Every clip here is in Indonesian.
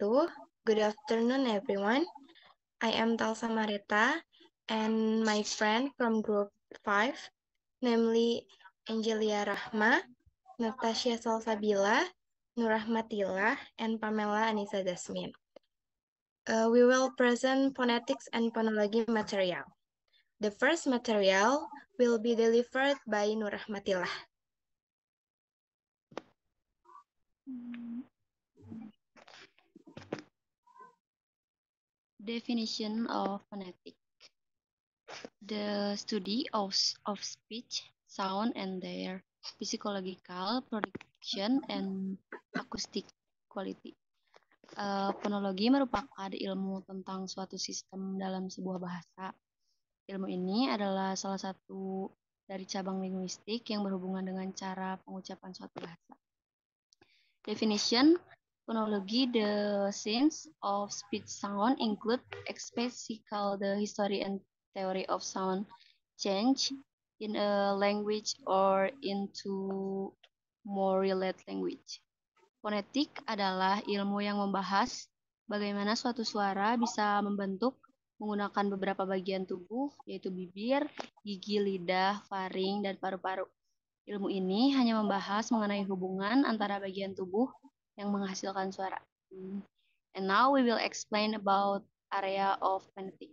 wabarakatuh. Good afternoon, everyone. I am Talsa Mareta, and my friend from Group 5, namely Angelia Rahma, Natasha Salsabila, Nurrahmatillah, and Pamela Anissa Dasmin. We will present phonetics and phonology material. The first material will be delivered by Nurrahmatillah. Definition of phonetic. The study of speech, sound, and their physiological production and acoustic quality. Fonologi merupakan ilmu tentang suatu sistem dalam sebuah bahasa. Ilmu ini adalah salah satu dari cabang linguistik yang berhubungan dengan cara pengucapan suatu bahasa. Definition. Phonology, the science of speech sound, include especially the history and theory of sound change in a language or into more related language. Fonetik adalah ilmu yang membahas bagaimana suatu suara bisa membentuk menggunakan beberapa bagian tubuh, yaitu bibir, gigi, lidah, faring, dan paru-paru. Ilmu ini hanya membahas mengenai hubungan antara bagian tubuh yang menghasilkan suara. And now we will explain about area of phonetic.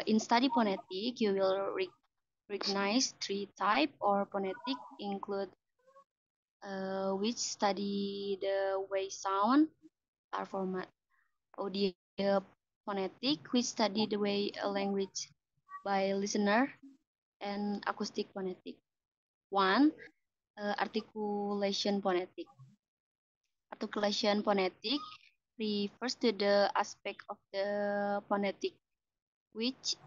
In study phonetic, you will recognize three types or phonetic include which study the way sound are formed. Audio phonetic, which study the way a language by listener, and acoustic phonetic. 1. Articulation phonetic. Articulation phonetic refers to the aspect of the phonetic which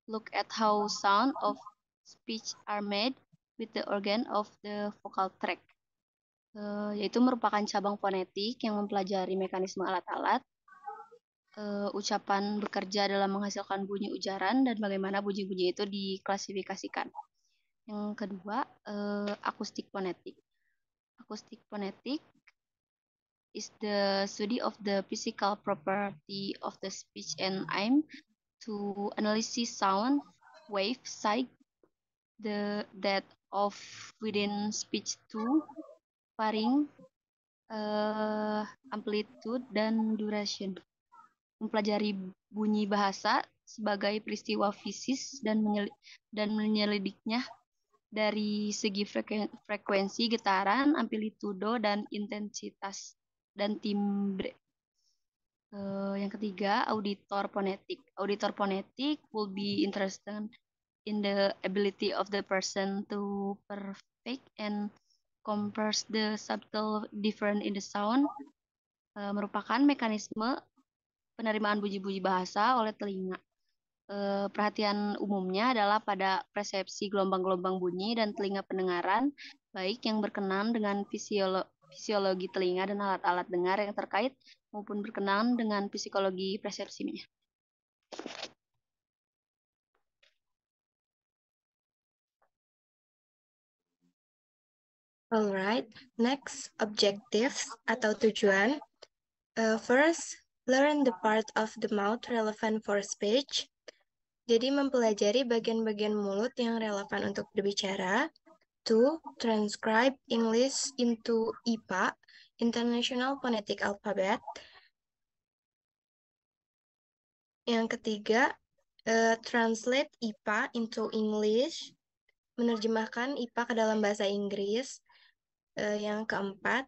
look at how sound of speech are made with the organ of the vocal tract. Yaitu merupakan cabang fonetik yang mempelajari mekanisme alat-alat ucapan bekerja dalam menghasilkan bunyi ujaran dan bagaimana bunyi-bunyi itu diklasifikasikan. Yang kedua, acoustic phonetic. Acoustic phonetic is the study of the physical property of the speech and aim to analyze sound, wave, size, the depth of within speech to varying amplitude dan duration. Mempelajari bunyi bahasa sebagai peristiwa fisis dan menyelidiknya dari segi frekuensi, getaran, amplitudo, dan intensitas, dan timbre. Yang ketiga, auditor phonetic. Auditor phonetic will be interested in the ability of the person to perfect and compress the subtle difference in the sound. Merupakan mekanisme penerimaan bunyi-bunyi bahasa oleh telinga. Perhatian umumnya adalah pada persepsi gelombang-gelombang bunyi dan telinga pendengaran, baik yang berkenan dengan fisiologi telinga dan alat-alat dengar yang terkait, maupun berkenan dengan psikologi persepsinya. Alright, next, objectives atau tujuan. First, learn the part of the mouth relevant for speech. Jadi mempelajari bagian-bagian mulut yang relevan untuk berbicara. 2. Transcribe English into IPA, International Phonetic Alphabet. Yang ketiga, translate IPA into English, menerjemahkan IPA ke dalam bahasa Inggris. Yang keempat,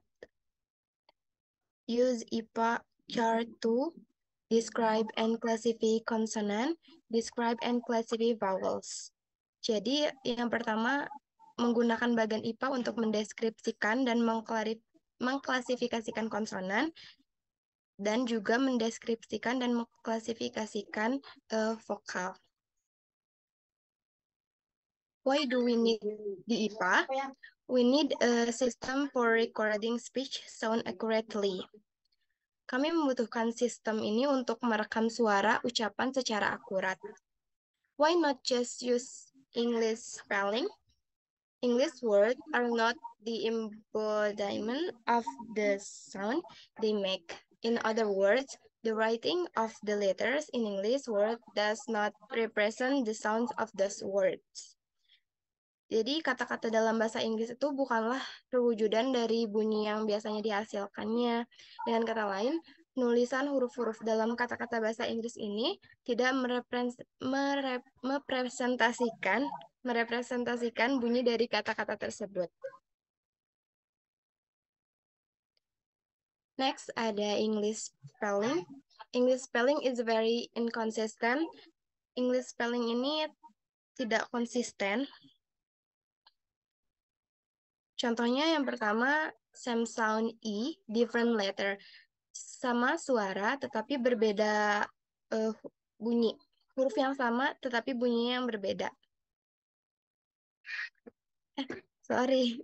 use IPA chart to describe and classify consonant, describe and classify vowels. Jadi yang pertama, menggunakan bagian IPA untuk mendeskripsikan dan mengklasifikasikan konsonan, dan juga mendeskripsikan dan mengklasifikasikan vokal. Why do we need the IPA? We need a system for recording speech sound accurately. Kami membutuhkan sistem ini untuk merekam suara ucapan secara akurat. Why not just use English spelling? English words are not the embodiment of the sound they make. In other words, the writing of the letters in English word does not represent the sounds of those words. Jadi kata-kata dalam bahasa Inggris itu bukanlah perwujudan dari bunyi yang biasanya dihasilkannya. Dengan kata lain, nulisan huruf-huruf dalam kata-kata bahasa Inggris ini tidak merepresentasikan bunyi dari kata-kata tersebut. Next, ada English spelling. English spelling is very inconsistent. English spelling ini tidak konsisten. Contohnya yang pertama, same sound E, different letter. Sama suara, tetapi berbeda bunyi. Huruf yang sama, tetapi bunyinya yang berbeda. Sorry.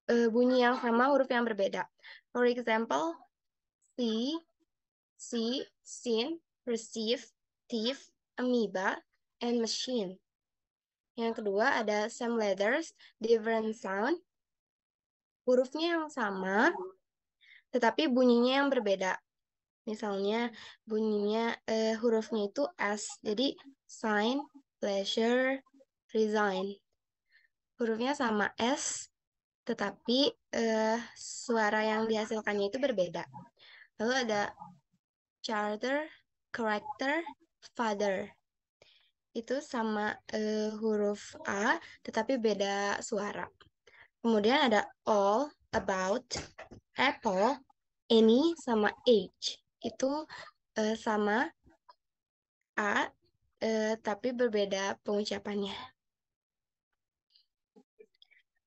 Bunyi yang sama, huruf yang berbeda. For example, see, seen, receive, thief, amoeba, and machine. Yang kedua ada same letters, different sound. Hurufnya yang sama, tetapi bunyinya yang berbeda. Misalnya bunyinya hurufnya itu S, jadi sign, pleasure, resign. Hurufnya sama S, tetapi suara yang dihasilkannya itu berbeda. Lalu ada charter, character, father. Itu sama huruf A, tetapi beda suara. Kemudian ada all, about, apple, any, sama age. Itu sama A, tapi berbeda pengucapannya.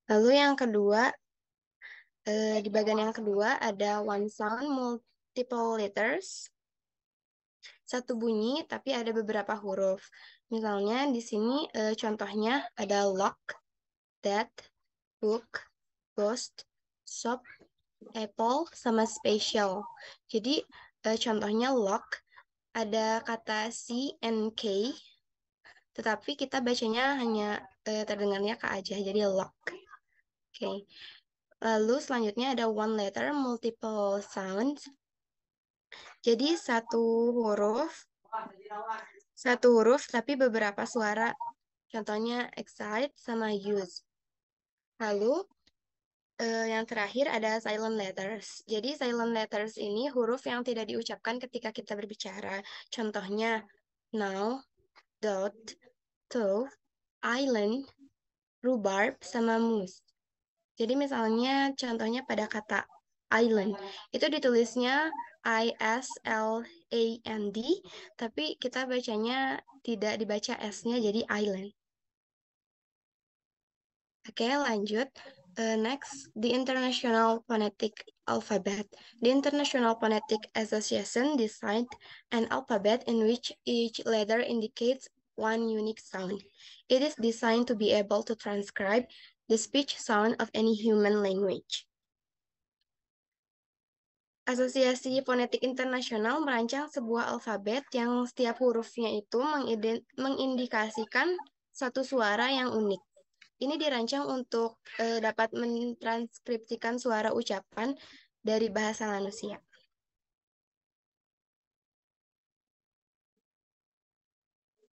Lalu yang kedua, di bagian yang kedua ada one sound, multiple letters. Satu bunyi, tapi ada beberapa huruf. Misalnya di sini contohnya ada lock, that, book, ghost, shop, apple, sama special. Jadi contohnya lock, ada kata C and K, tetapi kita bacanya hanya terdengarnya K aja, jadi lock. Oke. Lalu selanjutnya ada one letter, multiple sounds. Jadi satu huruf tapi beberapa suara. Contohnya excite sama use. Lalu yang terakhir ada silent letters. Jadi silent letters ini huruf yang tidak diucapkan ketika kita berbicara. Contohnya now, dot, to, island, rhubarb, sama moose. Jadi misalnya contohnya pada kata island, itu ditulisnya I-S-L-A-N-D, tapi kita bacanya tidak dibaca S-nya, jadi island. Oke, lanjut. Next, the International Phonetic Alphabet. The International Phonetic Association designed an alphabet in which each letter indicates one unique sound. It is designed to be able to transcribe the speech sound of any human language. Asosiasi Fonetik Internasional merancang sebuah alfabet yang setiap hurufnya itu mengindikasikan satu suara yang unik. Ini dirancang untuk dapat mentranskripsikan suara ucapan dari bahasa manusia.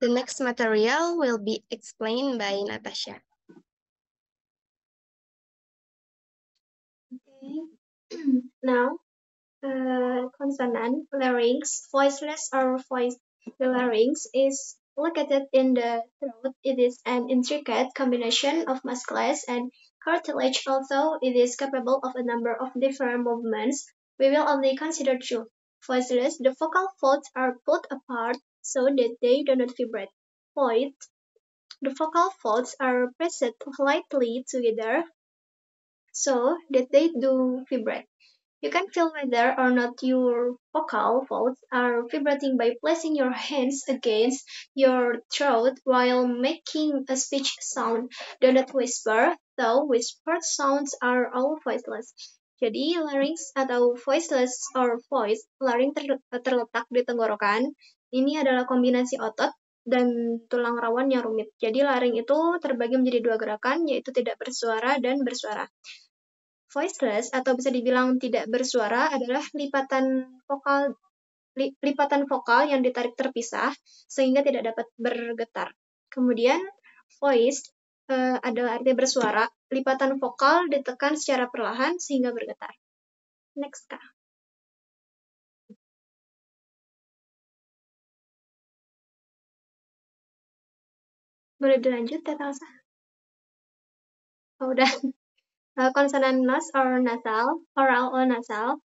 The next material will be explained by Natasha. Okay. Now, consonant, larynx, voiceless or voice. The larynx is located in the throat. It is an intricate combination of muscles and cartilage, although it is capable of a number of different movements. We will only consider two. Voiceless, the vocal folds are pulled apart so that they do not vibrate. Void, the vocal folds are pressed lightly together so that they do vibrate. You can feel whether or not your vocal folds are vibrating by placing your hands against your throat while making a speech sound. Do not whisper, though whispered sounds are all voiceless. Jadi larynx atau voiceless or voice, larynx terletak di tenggorokan. Ini adalah kombinasi otot dan tulang rawan yang rumit. Jadi laring itu terbagi menjadi dua gerakan, yaitu tidak bersuara dan bersuara. Voiceless atau bisa dibilang tidak bersuara adalah lipatan vokal yang ditarik terpisah sehingga tidak dapat bergetar. Kemudian voiced adalah arti bersuara, lipatan vokal ditekan secara perlahan sehingga bergetar. Next, Kak. Boleh dilanjut, Teh Talsa? Oh, udah. Consonant nos or nasal, oral or nasal.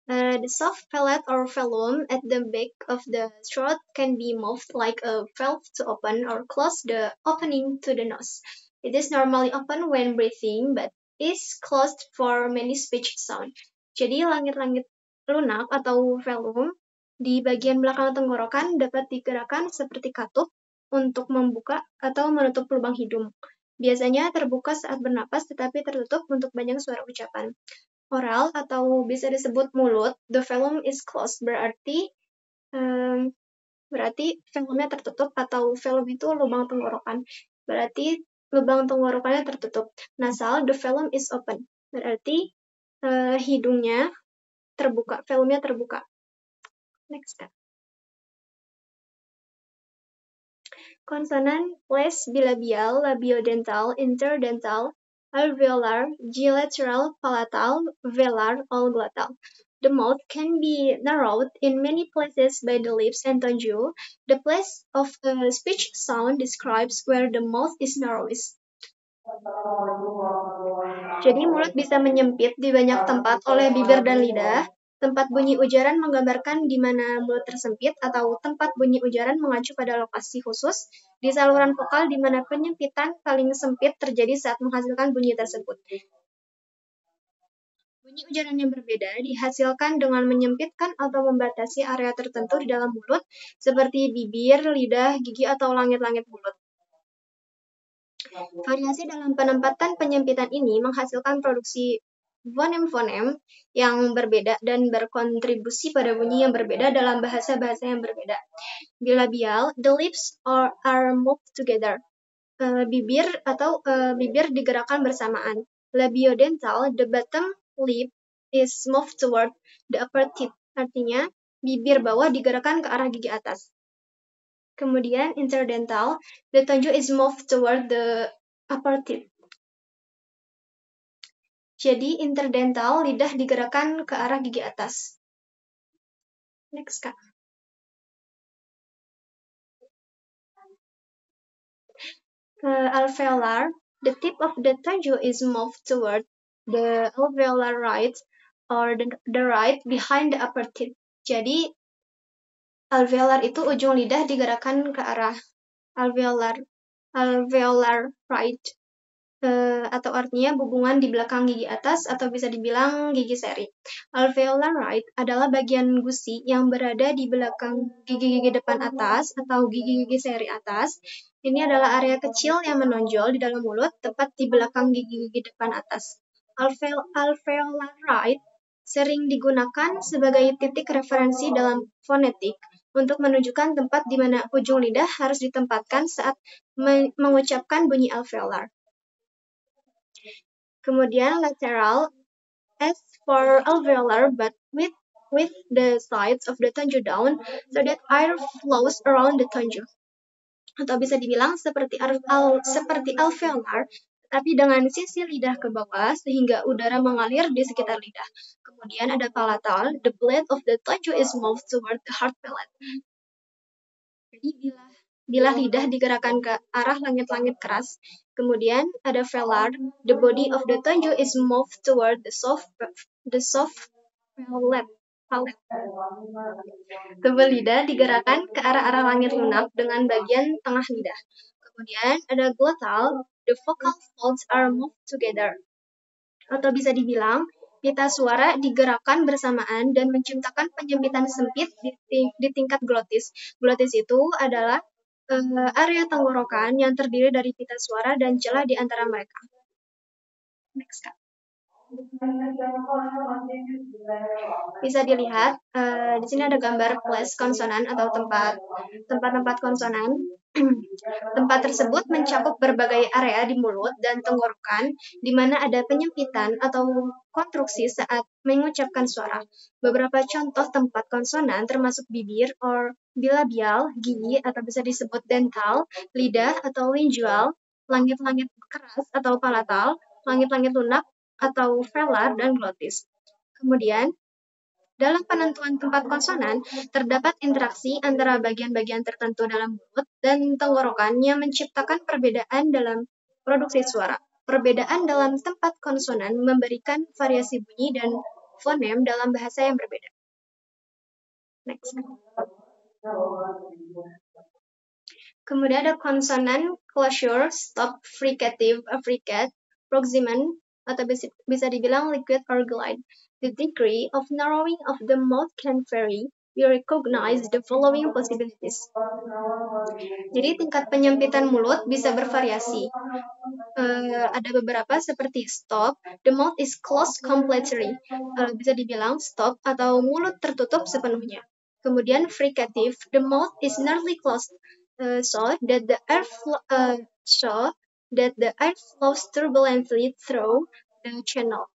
The soft palate or velum at the back of the throat can be moved like a valve to open or close the opening to the nose. It is normally open when breathing, but is closed for many speech sound. Jadi langit-langit lunak atau velum di bagian belakang tenggorokan dapat digerakkan seperti katup untuk membuka atau menutup lubang hidung. Biasanya terbuka saat bernapas tetapi tertutup untuk banyak suara ucapan. Oral atau bisa disebut mulut, the velum is closed, berarti velumnya tertutup, atau velum itu lubang tenggorokan, berarti lubang tenggorokannya tertutup. Nasal, the velum is open, berarti hidungnya terbuka, velumnya terbuka. Next step. Konsonan less bilabial, labiodental, interdental, alveolar, gilateral, palatal, velar, or glottal. The mouth can be narrowed in many places by the lips and tongue. The place of a speech sound describes where the mouth is narrowest. Jadi mulut bisa menyempit di banyak tempat oleh bibir dan lidah. Tempat bunyi ujaran menggambarkan di mana mulut tersempit, atau tempat bunyi ujaran mengacu pada lokasi khusus di saluran vokal di mana penyempitan paling sempit terjadi saat menghasilkan bunyi tersebut. Bunyi ujaran yang berbeda dihasilkan dengan menyempitkan atau membatasi area tertentu di dalam mulut, seperti bibir, lidah, gigi, atau langit-langit mulut. Variasi dalam penempatan penyempitan ini menghasilkan produksi fonem-fonem yang berbeda dan berkontribusi pada bunyi yang berbeda dalam bahasa-bahasa yang berbeda. Bilabial, the lips are moved together. Bibir digerakkan bersamaan. Labiodental, the bottom lip is moved toward the upper teeth. Artinya, bibir bawah digerakkan ke arah gigi atas. Kemudian interdental, the tongue is moved toward the upper teeth. Jadi interdental, lidah digerakkan ke arah gigi atas. Next, Kak. Alveolar, the tip of the tongue is moved toward the alveolar right, or the right behind the upper teeth. Jadi alveolar itu ujung lidah digerakkan ke arah alveolar right, atau artinya hubungan di belakang gigi atas, atau bisa dibilang gigi seri. Alveolar right adalah bagian gusi yang berada di belakang gigi-gigi depan atas atau gigi-gigi seri atas. Ini adalah area kecil yang menonjol di dalam mulut, tepat di belakang gigi-gigi depan atas. Alveolar right sering digunakan sebagai titik referensi dalam fonetik untuk menunjukkan tempat di mana ujung lidah harus ditempatkan saat mengucapkan bunyi alveolar. Kemudian lateral, as for alveolar, but with the sides of the tongue down, so that air flows around the tongue. Atau bisa dibilang seperti alveolar, tapi dengan sisi lidah ke bawah sehingga udara mengalir di sekitar lidah. Kemudian ada palatal, the blade of the tongue is moved toward the hard palate. Jadi bilah lidah digerakkan ke arah langit-langit keras. Kemudian ada velar, the body of the tongue is moved toward the soft palate. Tubuh lidah digerakkan ke arah-arah langit lunak dengan bagian tengah lidah. Kemudian ada glottal, the vocal folds are moved together. Atau bisa dibilang, pita suara digerakkan bersamaan dan menciptakan penyempitan sempit di tingkat glotis. Glotis itu adalah area tenggorokan yang terdiri dari pita suara dan celah di antara mereka. Next, Kak. Bisa dilihat di sini ada gambar place konsonan atau tempat konsonan. Tempat tersebut mencakup berbagai area di mulut dan tenggorokan, di mana ada penyempitan atau konstruksi saat mengucapkan suara. Beberapa contoh tempat konsonan termasuk bibir or bilabial, gigi atau bisa disebut dental, lidah atau lingual, langit-langit keras atau palatal, langit-langit lunak atau velar, dan glotis. Kemudian, dalam penentuan tempat konsonan, terdapat interaksi antara bagian-bagian tertentu dalam mulut dan tenggorokan yang menciptakan perbedaan dalam produksi suara. Perbedaan dalam tempat konsonan memberikan variasi bunyi dan fonem dalam bahasa yang berbeda. Next. Kemudian ada konsonan, closure, stop, fricative, affricate, proximal, atau bisa dibilang liquid or glide. The degree of narrowing of the mouth can vary. We recognize the following possibilities. Jadi tingkat penyempitan mulut bisa bervariasi. Ada beberapa seperti stop, the mouth is closed completely. Bisa dibilang stop atau mulut tertutup sepenuhnya. Kemudian fricative, the mouth is nearly closed, so that the air flows turbulently through the channel.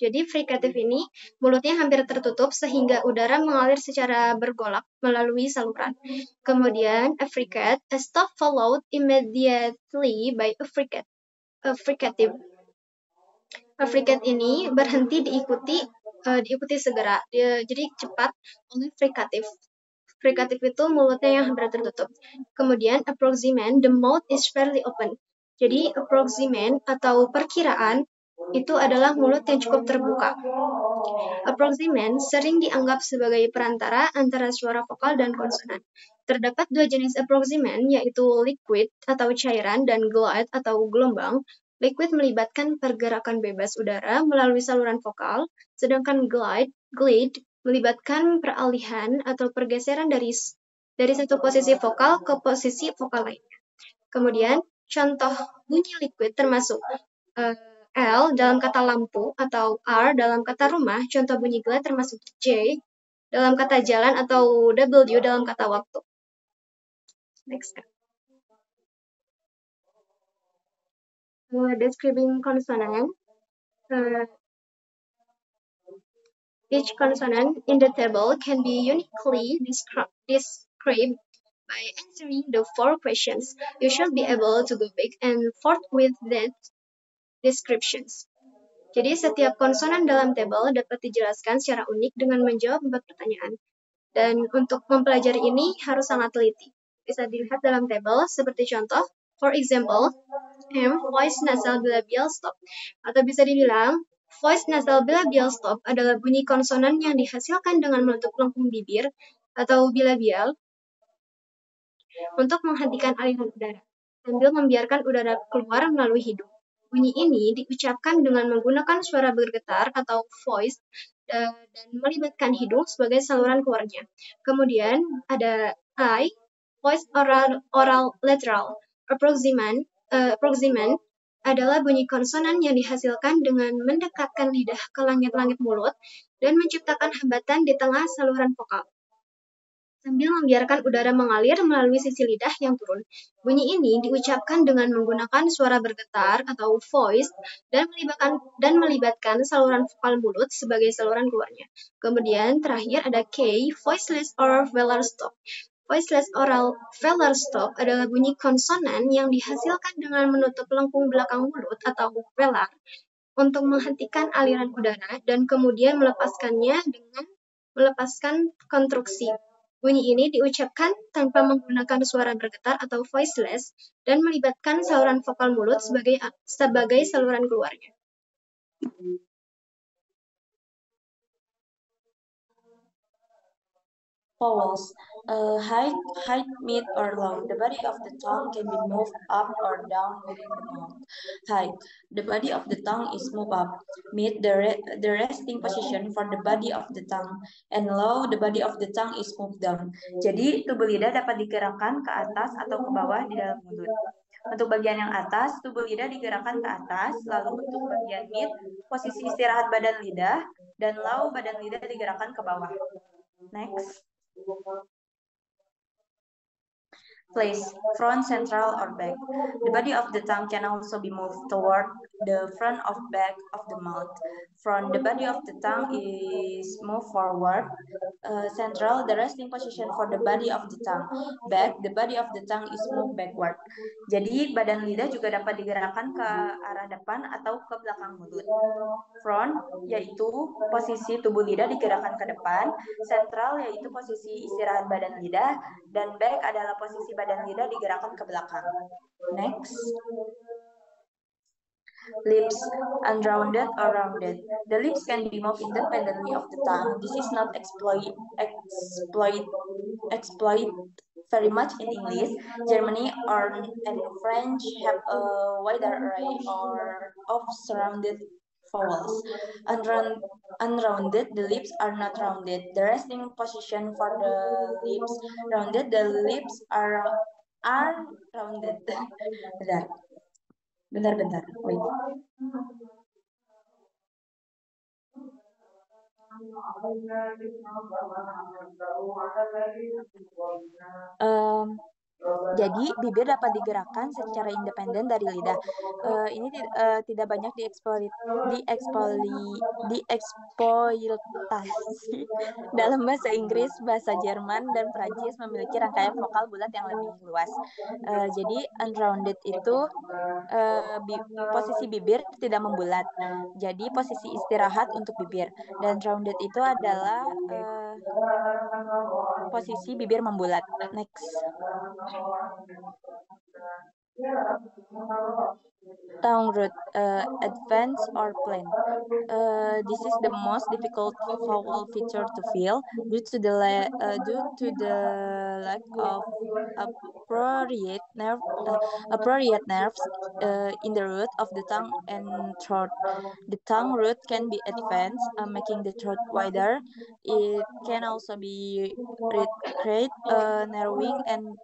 Jadi fricative ini mulutnya hampir tertutup sehingga udara mengalir secara bergolak melalui saluran. Kemudian affricate, a stop followed immediately by a fricative. Affricate ini berhenti diikuti segera, jadi cepat oleh fricative. Fricative itu mulutnya yang hampir tertutup. Kemudian approximant, the mouth is fairly open. Jadi approximant atau perkiraan itu adalah mulut yang cukup terbuka. Approximant sering dianggap sebagai perantara antara suara vokal dan konsonan. Terdapat dua jenis approximant, yaitu liquid atau cairan dan glide atau gelombang. Liquid melibatkan pergerakan bebas udara melalui saluran vokal, sedangkan glide melibatkan peralihan atau pergeseran dari satu posisi vokal ke posisi vokal lainnya. Kemudian, contoh bunyi liquid termasuk L dalam kata lampu atau R dalam kata rumah. Contoh bunyi glide termasuk J dalam kata jalan atau W dalam kata waktu. Next. Describing consonant. Each consonant in the table can be uniquely described by answering the 4 questions. You should be able to go back and forth with that descriptions. Jadi setiap konsonan dalam tabel dapat dijelaskan secara unik dengan menjawab 4 pertanyaan. Dan untuk mempelajari ini harus sangat teliti. Bisa dilihat dalam tabel seperti contoh, for example, M, voice nasal bilabial stop. Atau bisa dibilang, voice nasal bilabial stop adalah bunyi konsonan yang dihasilkan dengan menutup lengkung bibir atau bilabial untuk menghentikan aliran udara, sambil membiarkan udara keluar melalui hidung. Bunyi ini diucapkan dengan menggunakan suara bergetar atau voice dan melibatkan hidung sebagai saluran keluarnya. Kemudian ada I, voice oral lateral. Approximant adalah bunyi konsonan yang dihasilkan dengan mendekatkan lidah ke langit-langit mulut dan menciptakan hambatan di tengah saluran vokal, sambil membiarkan udara mengalir melalui sisi lidah yang turun. Bunyi ini diucapkan dengan menggunakan suara bergetar atau voice dan melibatkan saluran vokal mulut sebagai saluran keluarnya. Kemudian terakhir ada K, voiceless or velar stop. Voiceless oral velar stop adalah bunyi konsonan yang dihasilkan dengan menutup lengkung belakang mulut atau velar untuk menghentikan aliran udara dan kemudian melepaskannya dengan melepaskan konstruksi. Bunyi ini diucapkan tanpa menggunakan suara bergetar atau voiceless dan melibatkan saluran vokal mulut sebagai saluran keluarnya. Vowels. Height, mid, or low. The body of the tongue can be moved up or down within the mouth. Height. The body of the tongue is moved up. Mid, the resting position for the body of the tongue. And low, the body of the tongue is moved down. Jadi, tubuh lidah dapat digerakkan ke atas atau ke bawah di dalam mulut. Untuk bagian yang atas, tubuh lidah digerakkan ke atas, lalu untuk bagian mid, posisi istirahat badan lidah, dan low, badan lidah digerakkan ke bawah. Next. place, front, central, or back. The body of the tongue can also be moved toward the front or back of the mouth. Front, the body of the tongue is moved forward. Central, the resting position for the body of the tongue. Back, the body of the tongue is moved backward. Jadi badan lidah juga dapat digerakkan ke arah depan atau ke belakang mulut. Front, yaitu posisi tubuh lidah digerakkan ke depan. Central, yaitu posisi istirahat badan lidah. Dan back adalah posisi badan lidah digerakkan ke belakang. Next. Lips, unrounded or rounded. The lips can be moved independently of the tongue. This is not exploit very much in English. Germany and French have a wider array of surrounded vowels. Unrounded, the lips are not rounded. The resting position for the lips rounded, the lips are rounded. Bentar, wait. Jadi bibir dapat digerakkan secara independen dari lidah. Ini tidak banyak dieksploitasi dalam bahasa Inggris, bahasa Jerman, dan Prancis memiliki rangkaian vokal bulat yang lebih luas. Jadi unrounded itu posisi bibir tidak membulat. Jadi posisi istirahat untuk bibir. Dan rounded itu adalah posisi bibir membulat. Next. Tongue root, advance or plain. This is the most difficult vowel feature to feel due to the lack of appropriate nerves in the root of the tongue and throat. The tongue root can be advanced, making the throat wider. It can also be retracted, narrowing and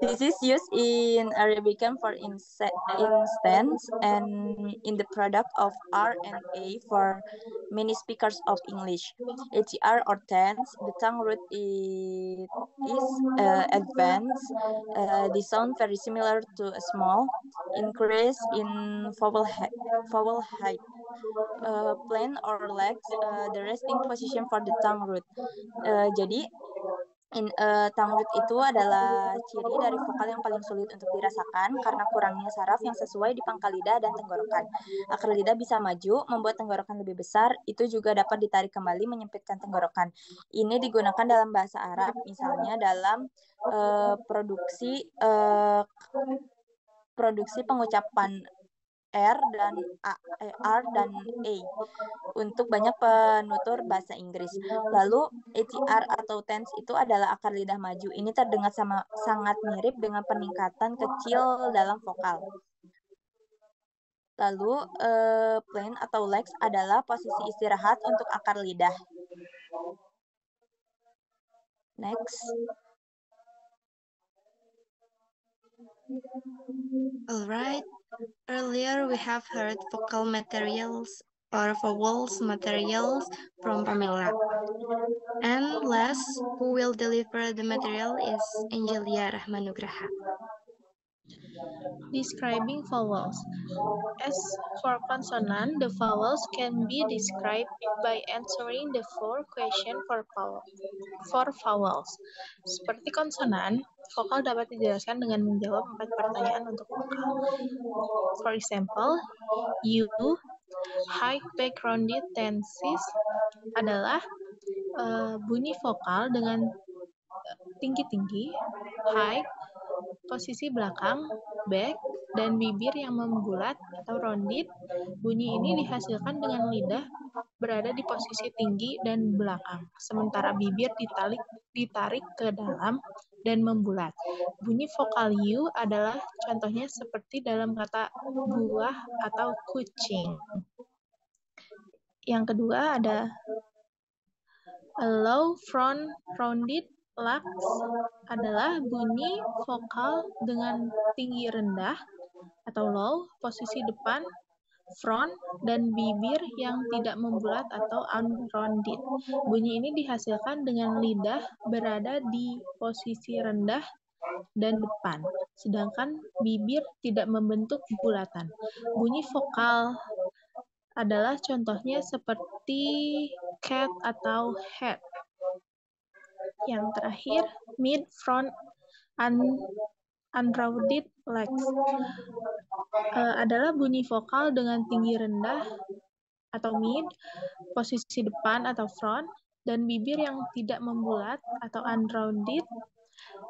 this is used in Arabic for instance and in the product of R and A for many speakers of English. HER or tense, the tongue root is advanced. The sound very similar to a small increase in vowel height. Plain or legs, the resting position for the tongue root. Jadi tongue root itu adalah ciri dari vokal yang paling sulit untuk dirasakan karena kurangnya saraf yang sesuai di pangkal lidah dan tenggorokan. Akar lidah bisa maju, membuat tenggorokan lebih besar, itu juga dapat ditarik kembali menyempitkan tenggorokan. Ini digunakan dalam bahasa Arab, misalnya dalam produksi pengucapan R dan A untuk banyak penutur bahasa Inggris. Lalu HER atau tense itu adalah akar lidah maju. Ini terdengar sangat mirip dengan peningkatan kecil dalam vokal. Lalu plain atau legs adalah posisi istirahat untuk akar lidah. Next. Alright. Earlier, we have heard vocal materials or vowels materials from Pamela. And last, who will deliver the material is Angelia Rahmanugraha. Describing vowels. As for consonant, the vowels can be described by answering the 4 questions for vowels. Seperti konsonan, vokal dapat dijelaskan dengan menjawab 4 pertanyaan untuk vokal. For example, U, high back rounded tenses adalah bunyi vokal dengan tinggi-tinggi, high, posisi belakang, back, dan bibir yang membulat atau rounded. Bunyi ini dihasilkan dengan lidah berada di posisi tinggi dan belakang, sementara bibir ditarik ke dalam dan membulat. Bunyi vokal U adalah contohnya seperti dalam kata buah atau kucing. Yang kedua ada low front rounded lux adalah bunyi vokal dengan tinggi rendah atau low, posisi depan front, dan bibir yang tidak membulat atau unrounded. Bunyi ini dihasilkan dengan lidah berada di posisi rendah dan depan, sedangkan bibir tidak membentuk bulatan. Bunyi vokal adalah contohnya seperti cat atau head. Yang terakhir, mid, front, unrounded legs adalah bunyi vokal dengan tinggi rendah atau mid, posisi depan atau front, dan bibir yang tidak membulat atau unrounded.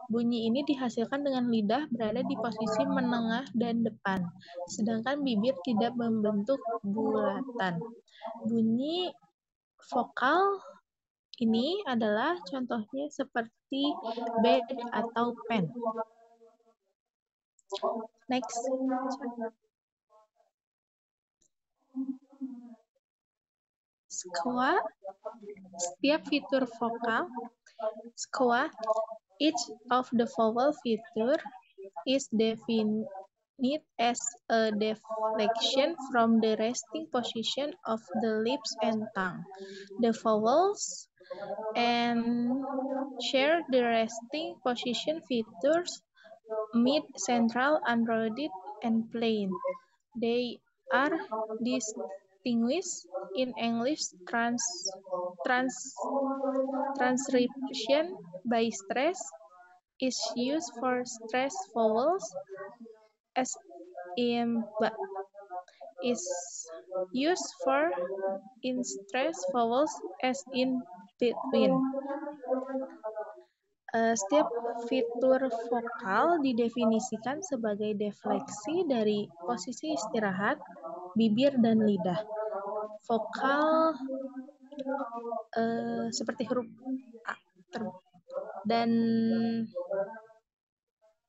Bunyi ini dihasilkan dengan lidah berada di posisi menengah dan depan, sedangkan bibir tidak membentuk bulatan. Bunyi vokal ini adalah contohnya seperti bed atau pen. Next. Skua, setiap fitur vokal. Skua, each of the vowel feature is defined as a deflection from the resting position of the lips and tongue. The vowels and share the resting position features mid, central, unrounded, and plain. They are distinguished in English transcription by stress is used for stress vowels, as in but is used for in stress vowels as in between. Setiap fitur vokal didefinisikan sebagai defleksi dari posisi istirahat, bibir, dan lidah. Vokal seperti huruf A dan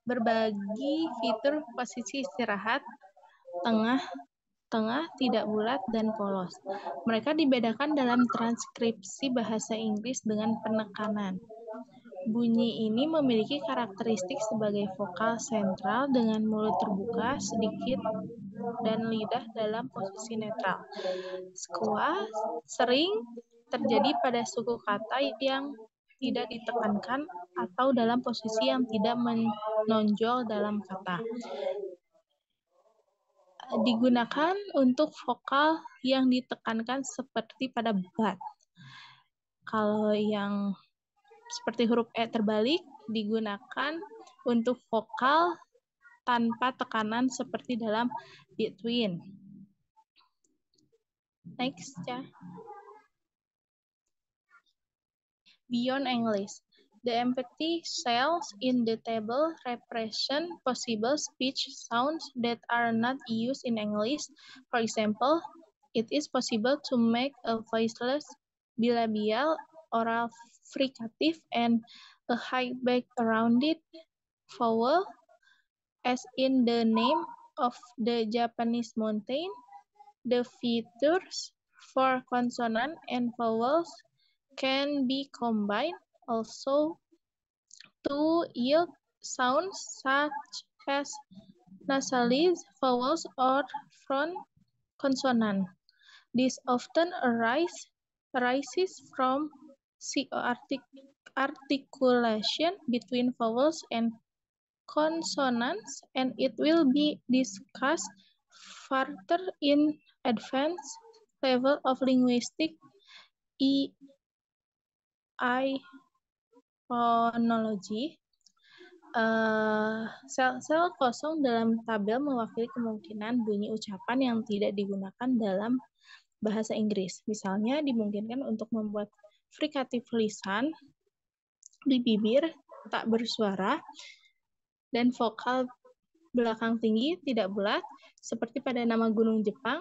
berbagi fitur posisi istirahat, tengah, tidak bulat, dan polos. Mereka dibedakan dalam transkripsi bahasa Inggris dengan penekanan. Bunyi ini memiliki karakteristik sebagai vokal sentral dengan mulut terbuka sedikit dan lidah dalam posisi netral. Skua sering terjadi pada suku kata yang tidak ditekankan atau dalam posisi yang tidak menonjol dalam kata. Digunakan untuk vokal yang ditekankan seperti pada but. Kalau yang seperti huruf E terbalik digunakan untuk vokal tanpa tekanan seperti dalam between. Next, ya. Beyond English. The empty cells in the table represent possible speech sounds that are not used in English. For example, it is possible to make a voiceless bilabial oral fricative and a high back-rounded vowel, as in the name of the Japanese mountain. The features for consonant and vowels can be combined also to yield sounds such as nasalized vowels or front consonant. This often arises from articulation between vowels and consonants, and it will be discussed further in advanced level of linguistic phonology. Sel-sel kosong dalam tabel mewakili kemungkinan bunyi ucapan yang tidak digunakan dalam bahasa Inggris. Misalnya, dimungkinkan untuk membuat frikatif lisan di bibir tak bersuara dan vokal belakang tinggi tidak bulat, seperti pada nama gunung Jepang.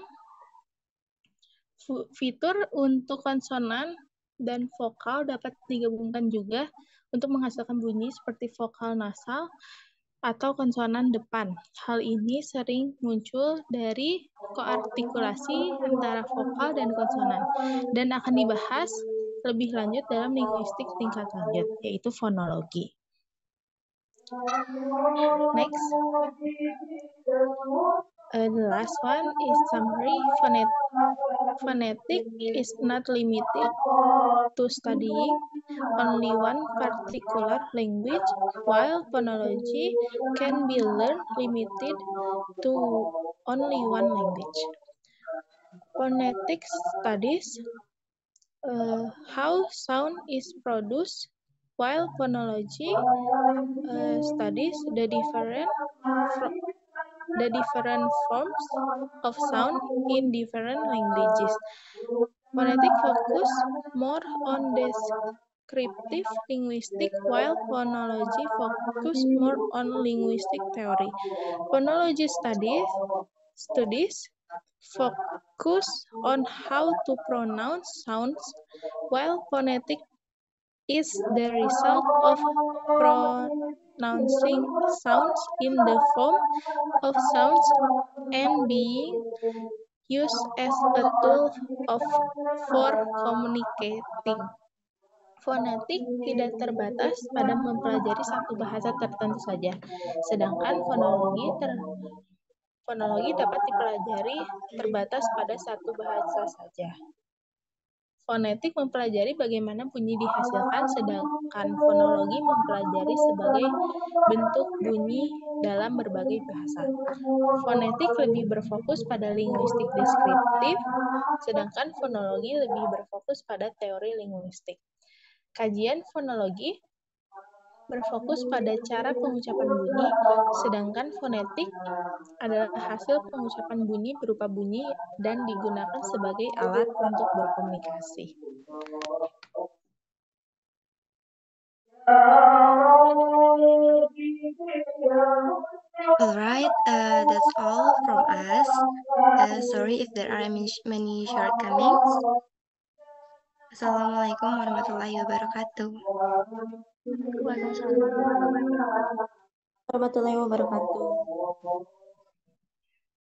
Fitur untuk konsonan dan vokal dapat digabungkan juga untuk menghasilkan bunyi seperti vokal nasal atau konsonan depan. Hal ini sering muncul dari koartikulasi antara vokal dan konsonan dan akan dibahas lebih lanjut dalam linguistik tingkat lanjut, yaitu fonologi. Next. The last one is summary. Phonetic is not limited to studying only one particular language, while phonology can be learned limited to only one language. Phonetics studies how sound is produced, while phonology studies the different forms of sound in different languages. Phonetic focus more on descriptive linguistics, while phonology focus more on linguistic theory. Phonology studies focus on how to pronounce sounds, while phonetic is the result of pronouncing sounds in the form of sounds and being used as a tool for communicating. Fonetik tidak terbatas pada mempelajari satu bahasa tertentu saja, sedangkan fonologi dapat dipelajari terbatas pada satu bahasa saja. Fonetik mempelajari bagaimana bunyi dihasilkan, sedangkan fonologi mempelajari sebagai bentuk bunyi dalam berbagai bahasa. Fonetik lebih berfokus pada linguistik deskriptif, sedangkan fonologi lebih berfokus pada teori linguistik. Kajian fonologi berfokus pada cara pengucapan bunyi, sedangkan fonetik adalah hasil pengucapan bunyi berupa bunyi dan digunakan sebagai alat untuk berkomunikasi. Alright, that's all from us. Sorry if there are many shortcomings. Assalamualaikum warahmatullahi wabarakatuh. Waalaikumsalam warahmatullahi wabarakatuh. Warahmatullahi wabarakatuh.